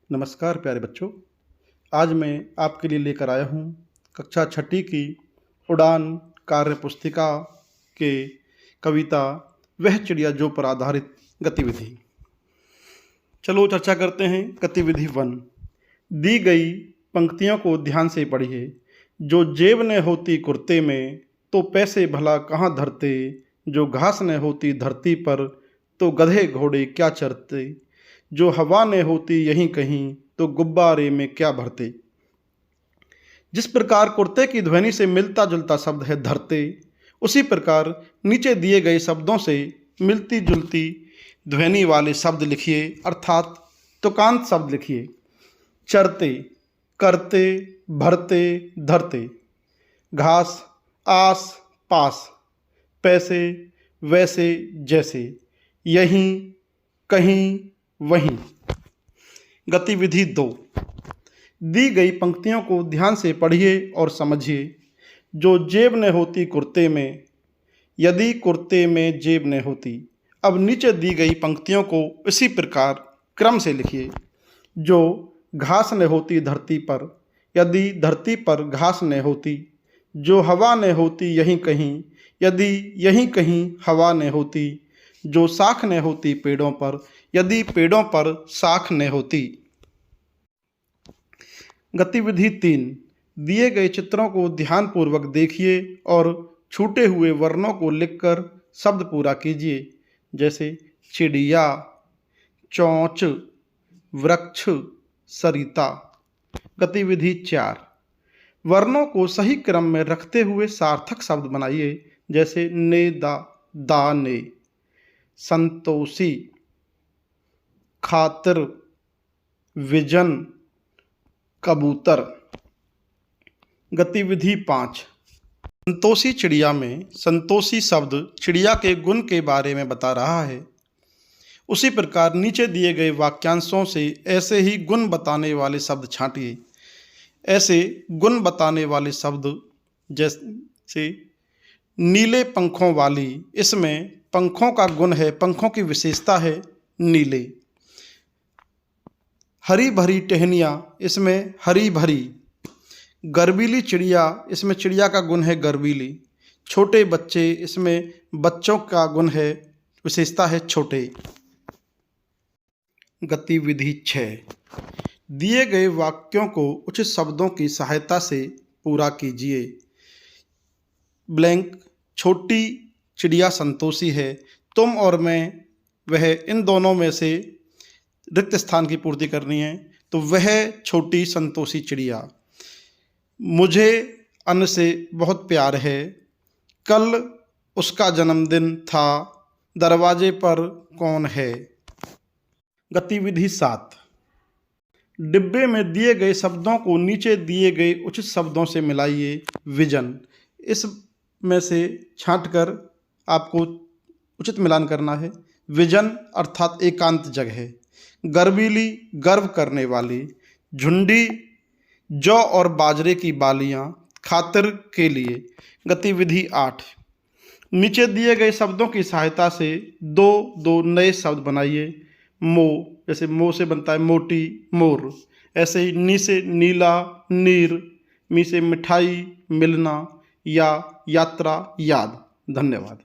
नमस्कार प्यारे बच्चों। आज मैं आपके लिए लेकर आया हूँ कक्षा छठी की उड़ान कार्य पुस्तिका के कविता वह चिड़िया जो पर आधारित गतिविधि। चलो चर्चा करते हैं। गतिविधि 1। दी गई पंक्तियों को ध्यान से पढ़िए। जो जेब न होती कुर्ते में तो पैसे भला कहाँ धरते, जो घास न होती धरती पर तो गधे घोड़े क्या चरते, जो हवा न होती यहीं कहीं तो गुब्बारे में क्या भरते। जिस प्रकार कुर्ते की ध्वनि से मिलता जुलता शब्द है धरते, उसी प्रकार नीचे दिए गए शब्दों से मिलती जुलती ध्वनि वाले शब्द लिखिए, अर्थात तुकांत शब्द लिखिए। चरते, करते, भरते, धरते। घास, आस, पास। पैसे, वैसे, जैसे। यहीं, कहीं, वहीं। गतिविधि 2। दी गई पंक्तियों को ध्यान से पढ़िए और समझिए। जो जेब न होती कुर्ते में, यदि कुर्ते में जेब न होती। अब नीचे दी गई पंक्तियों को इसी प्रकार क्रम से लिखिए। जो घास न होती धरती पर, यदि धरती पर घास न होती। जो हवा न होती यहीं कहीं, यदि यहीं कहीं हवा न होती। जो शाख न होती पेड़ों पर, यदि पेड़ों पर शाख न होती। गतिविधि 3। दिए गए चित्रों को ध्यानपूर्वक देखिए और छूटे हुए वर्णों को लिखकर शब्द पूरा कीजिए, जैसे चिड़िया, चोंच, वृक्ष, सरिता। गतिविधि 4। वर्णों को सही क्रम में रखते हुए सार्थक शब्द बनाइए, जैसे ने, दा ने। संतोषी, खातिर, विजन, कबूतर। गतिविधि 5। संतोषी चिड़िया में संतोषी शब्द चिड़िया के गुण के बारे में बता रहा है। उसी प्रकार नीचे दिए गए वाक्यांशों से ऐसे ही गुण बताने वाले शब्द छांटिए। ऐसे गुण बताने वाले शब्द जैसे नीले पंखों वाली, इसमें पंखों का गुण है, पंखों की विशेषता है नीले। हरी भरी टहनियाँ, इसमें हरी भरी। गर्वीली चिड़िया, इसमें चिड़िया का गुण है गर्वीली। छोटे बच्चे, इसमें बच्चों का गुण है, विशेषता है छोटे। गतिविधि 6। दिए गए वाक्यों को उचित शब्दों की सहायता से पूरा कीजिए। ब्लैंक। छोटी चिड़िया संतोषी है, तुम और मैं, वह, इन दोनों में से रिक्त स्थान की पूर्ति करनी है। तो वह छोटी संतोषी चिड़िया। मुझे अन्न से बहुत प्यार है, कल उसका जन्मदिन था, दरवाजे पर कौन है। गतिविधि 7। डिब्बे में दिए गए शब्दों को नीचे दिए गए उचित शब्दों से मिलाइए। विजन, इसमें से छांटकर आपको उचित मिलान करना है। विजन अर्थात एकांत जगह। गर्वीली, गर्व करने वाली। झुंडी, जौ और बाजरे की बालियां, खातिर के लिए। गतिविधि 8। नीचे दिए गए शब्दों की सहायता से दो नए शब्द बनाइए। मो, जैसे मो से बनता है मोटी, मोर। ऐसे ही नी से नीला, नीर। मी से मिठाई, मिलना, या यात्रा, याद। धन्यवाद।